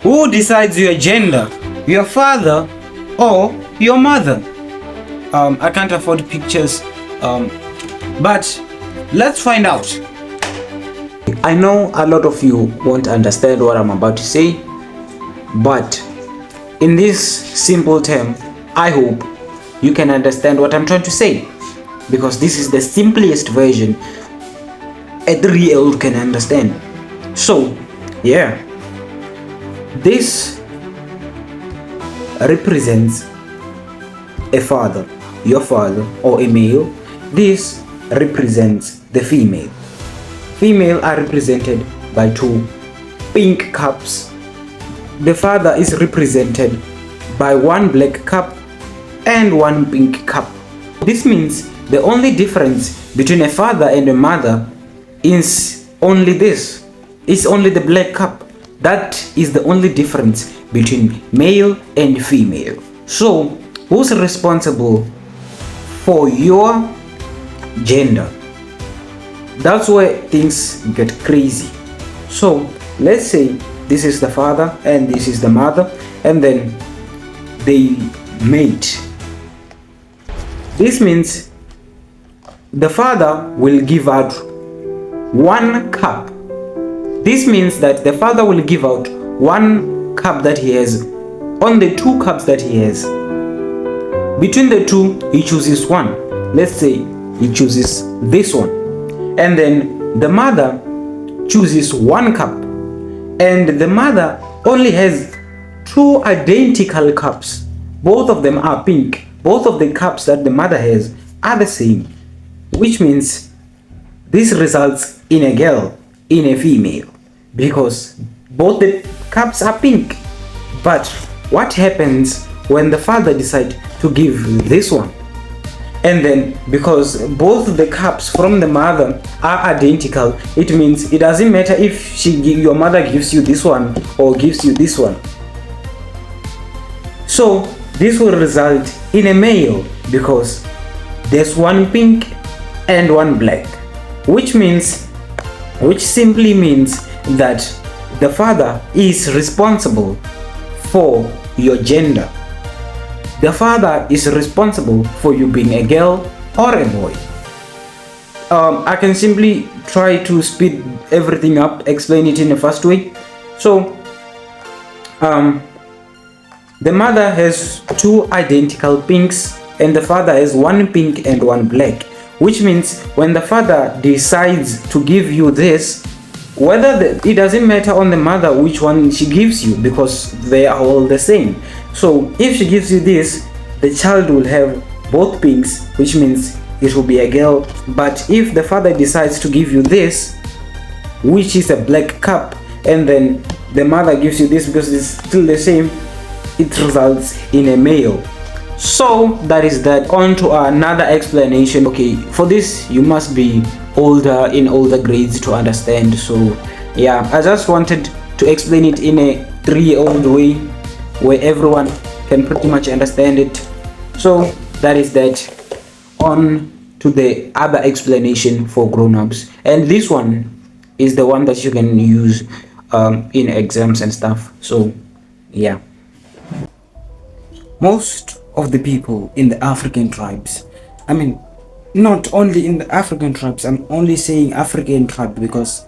Who decides your gender? Your father or your mother? I can't afford pictures, but let's find out. I know a lot of you won't understand what I'm about to say, but in this simple term, I hope you can understand what I'm trying to say, because this is the simplest version a 3-year-old can understand. So, yeah, this represents a father, your father, or a male. This represents the female. Female are represented by 2 pink cups. The father is represented by 1 black cup and 1 pink cup. This means the only difference between a father and a mother is only this. It's only the black cup. That is the only difference between male and female. So, who's responsible for your gender? That's where things get crazy. So, let's say this is the father and this is the mother, and then they mate. This means the father will give out 1 cup. This means that the father will give out 1 cup that he has on the 2 cups that he has. Between the 2, he chooses 1. Let's say he chooses this one. And then the mother chooses 1 cup. And the mother only has 2 identical cups. Both of them are pink. Both of the cups that the mother has are the same. Which means this results in a girl, in a female, because both the cups are pink. But what happens when the father decides to give this one? And then because both the cups from the mother are identical, it means it doesn't matter if your mother gives you this one or gives you this one. So this will result in a male because there's 1 pink and 1 black, which simply means that the father is responsible for your gender. The father is responsible for you being a girl or a boy. I can simply try to speed everything up, explain it in a fast way. So, the mother has 2 identical pinks and the father has 1 pink and 1 black, which means when the father decides to give you this, it doesn't matter on the mother which one she gives you, because they are all the same. So if she gives you this, the child will have both pinks, which means it will be a girl. But if the father decides to give you this, which is a black cup, and then the mother gives you this because it's still the same, it results in a male. So that is that. On to another explanation. Okay, for this you must be in older grades to understand. So yeah, I just wanted to explain it in a 3-year-old way where everyone can pretty much understand it. So that is that. On to the other explanation for grown-ups, and this one is the one that you can use in exams and stuff. So yeah, most of the people in the African tribes, I mean, not only in the African tribes, I'm only saying African tribe because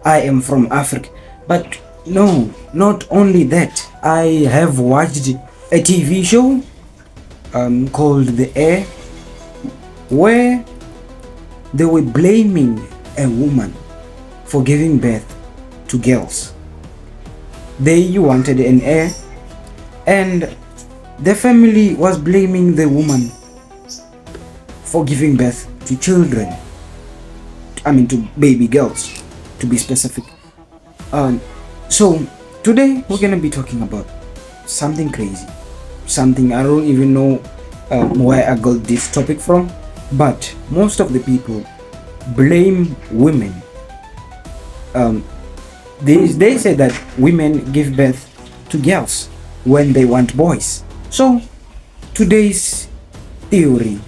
I am from Africa, but no, not only that, I have watched a TV show called The Air, where they were blaming a woman for giving birth to girls. They wanted an heir, and the family was blaming the woman for giving birth to children. I mean, to baby girls, to be specific. So today we're gonna be talking about something crazy, something I don't even know where I got this topic from, but most of the people blame women. They say that women give birth to girls when they want boys. So today's theory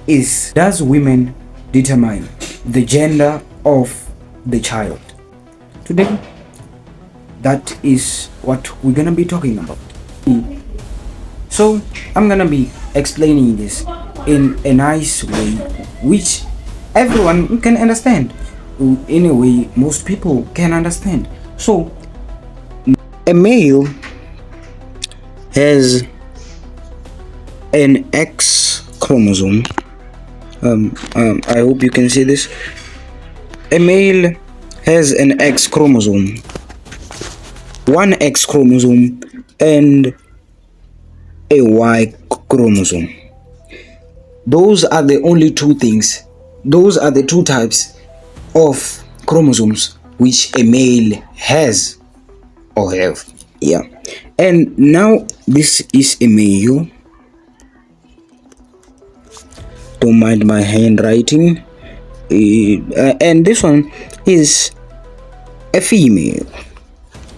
is, does women determine the gender of the child? Today that is what we're gonna be talking about. So I'm gonna be explaining this in a nice way which everyone can understand, in a way most people can understand. So a male has an X chromosome. I hope you can see this. A male has an X chromosome, one X chromosome, and a Y chromosome. Those are the only two things. Those are the two types of chromosomes which a male has or have. Yeah. And now this is a male. Don't mind my handwriting. And this one is a female.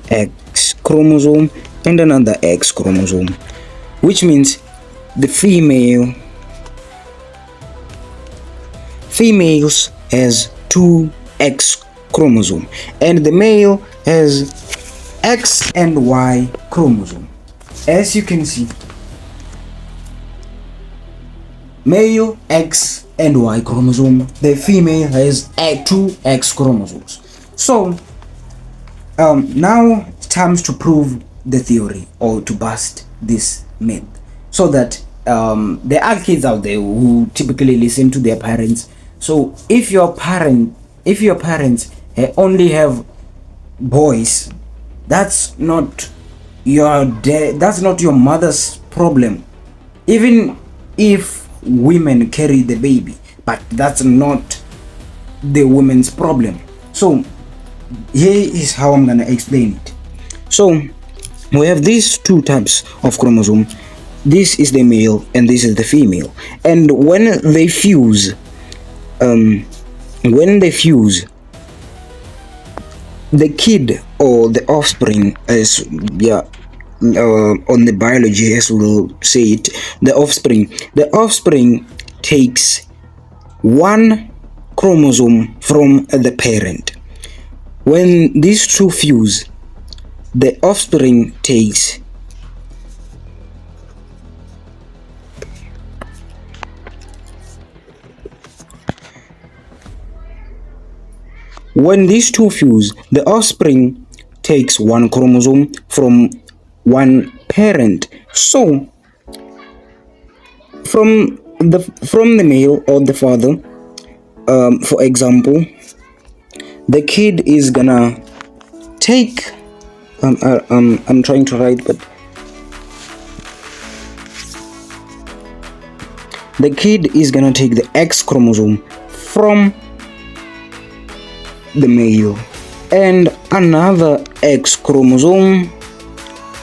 X chromosome and another X chromosome, which means the females has two X chromosome and the male has X and Y chromosome. As you can see, male X and Y chromosome, the female has two X chromosomes. So now it's time to prove the theory or to bust this myth, so that there are kids out there who typically listen to their parents. So if your parents only have boys, that's not that's not your mother's problem. Even if women carry the baby, but that's not the woman's problem. So here is how I'm gonna explain it. So we have these two types of chromosome. This is the male and this is the female, and when they fuse, the kid or the offspring, as on the biology as we'll say it, the offspring takes one chromosome from the parent. When these two fuse, the offspring takes one chromosome from one parent. So from the male or the father, for example, the kid is gonna take I'm trying to write, but the kid is gonna take the X chromosome from the male and another X chromosome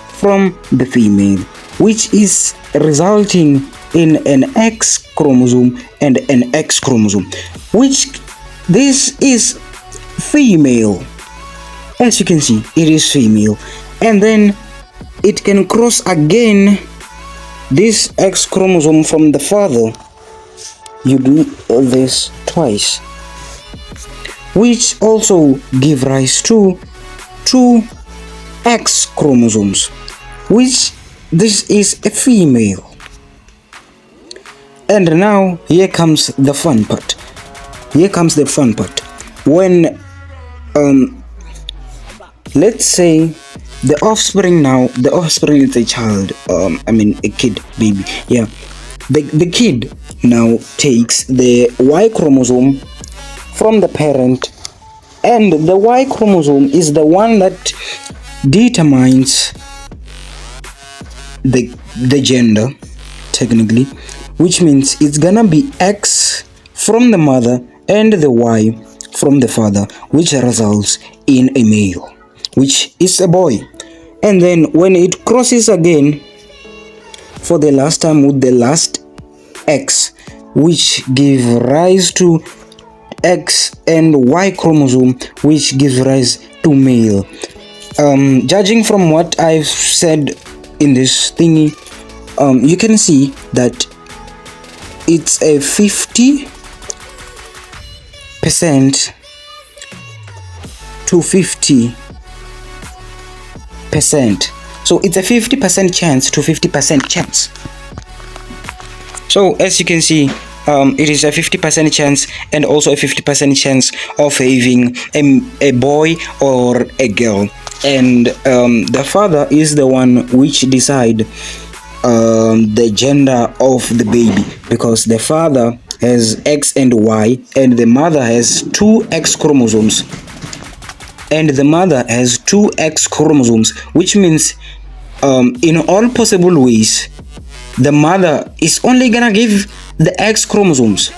from the female, which is resulting in an X chromosome and an X chromosome, which this is female. As you can see, it is female, and then it can cross again this X chromosome from the father. You do this twice, which also give rise to two X chromosomes, which this is a female. And now here comes the fun part. When let's say the offspring is a child, a kid, baby. Yeah, the kid now takes the Y chromosome from the parent, and the Y chromosome is the one that determines the gender, technically, which means it's gonna be X from the mother and the Y from the father, which results in a male, which is a boy. And then when it crosses again for the last time with the last X, which give rise to X and Y chromosome, which gives rise to male. Judging from what I've said in this thingy, you can see that it's a 50% to 50 50%. So it's a 50% chance to 50% chance. So as you can see, it is a 50% chance and also a 50% chance of having a boy or a girl, and the father is the one which decide the gender of the baby, because the father has X and Y and the mother has two X chromosomes, and the mother has two X chromosomes, which means in all possible ways the mother is only gonna give the X chromosomes.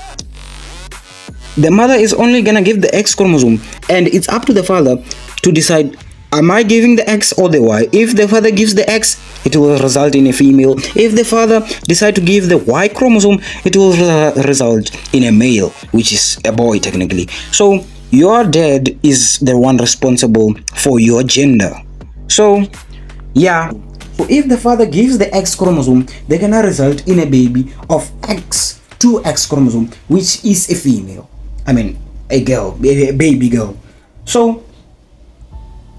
The mother is only gonna give the X chromosome, and it's up to the father to decide, am I giving the X or the Y? If the father gives the X, it will result in a female. If the father decide to give the Y chromosome, it will result in a male, which is a boy technically. So your dad is the one responsible for your gender. So yeah, so if the father gives the X chromosome, they're gonna result in a baby of X, two X chromosome, which is a female. I mean, a girl, a baby girl. So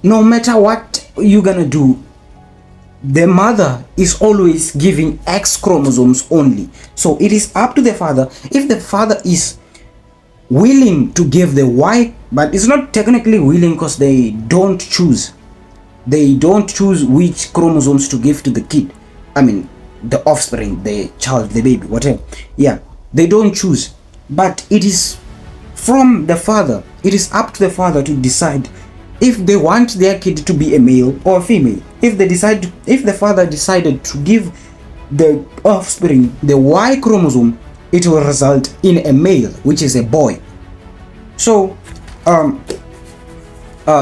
no matter what you're gonna do, the mother is always giving X chromosomes only. So it is up to the father. If the father is willing to give the Y, but it's not technically willing because they don't choose. They don't choose which chromosomes to give to the kid. I mean, the offspring, the child, the baby, whatever. Yeah, they don't choose. But it is from the father. It is up to the father to decide if they want their kid to be a male or a female. If the father decided to give the offspring the Y chromosome, it will result in a male, which is a boy. So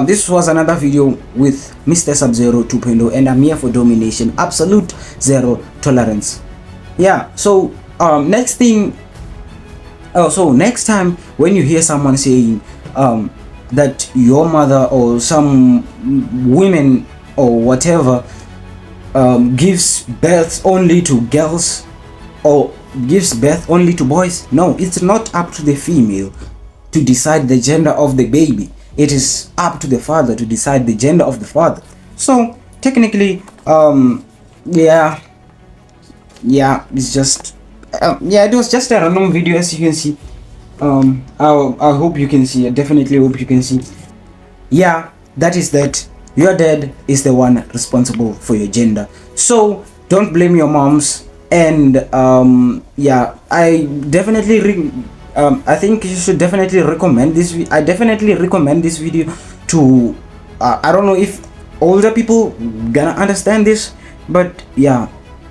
this was another video with Mr. Sub-Zero 2.0, and I'm here for domination, absolute zero tolerance. Yeah, so next time when you hear someone saying that your mother or some women or whatever gives birth only to girls or gives birth only to boys, no, it's not up to the female to decide the gender of the baby. It is up to the father to decide the gender of the father. So technically, yeah, it's just it was just a random video, as you can see. I hope you can see. I definitely hope you can see. Yeah, that is that. Your dad is the one responsible for your gender. So don't blame your moms. And yeah, I definitely I think you should definitely recommend this. I definitely recommend this video to I don't know if older people gonna understand this, but yeah,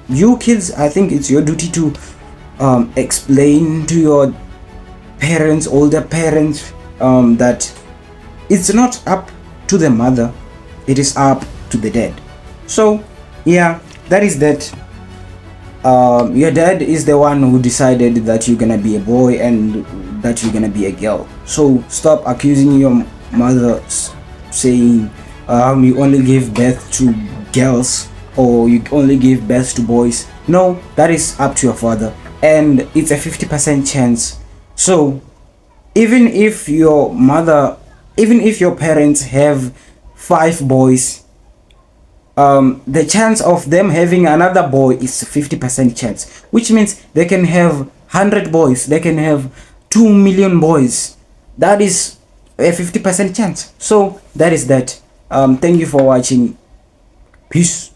you kids, I think it's your duty to explain to your parents, older parents, that it's not up to the mother, it is up to the dad. So yeah, that is that. Your dad is the one who decided that you're gonna be a boy and that you're gonna be a girl. So stop accusing your mother, saying you only give birth to girls or you only give birth to boys. No, that is up to your father, and it's a 50% chance. So even if your parents have 5 boys, the chance of them having another boy is 50% chance, which means they can have 100 boys, they can have 2 million boys. That is a 50% chance. So that is that. Thank you for watching. Peace.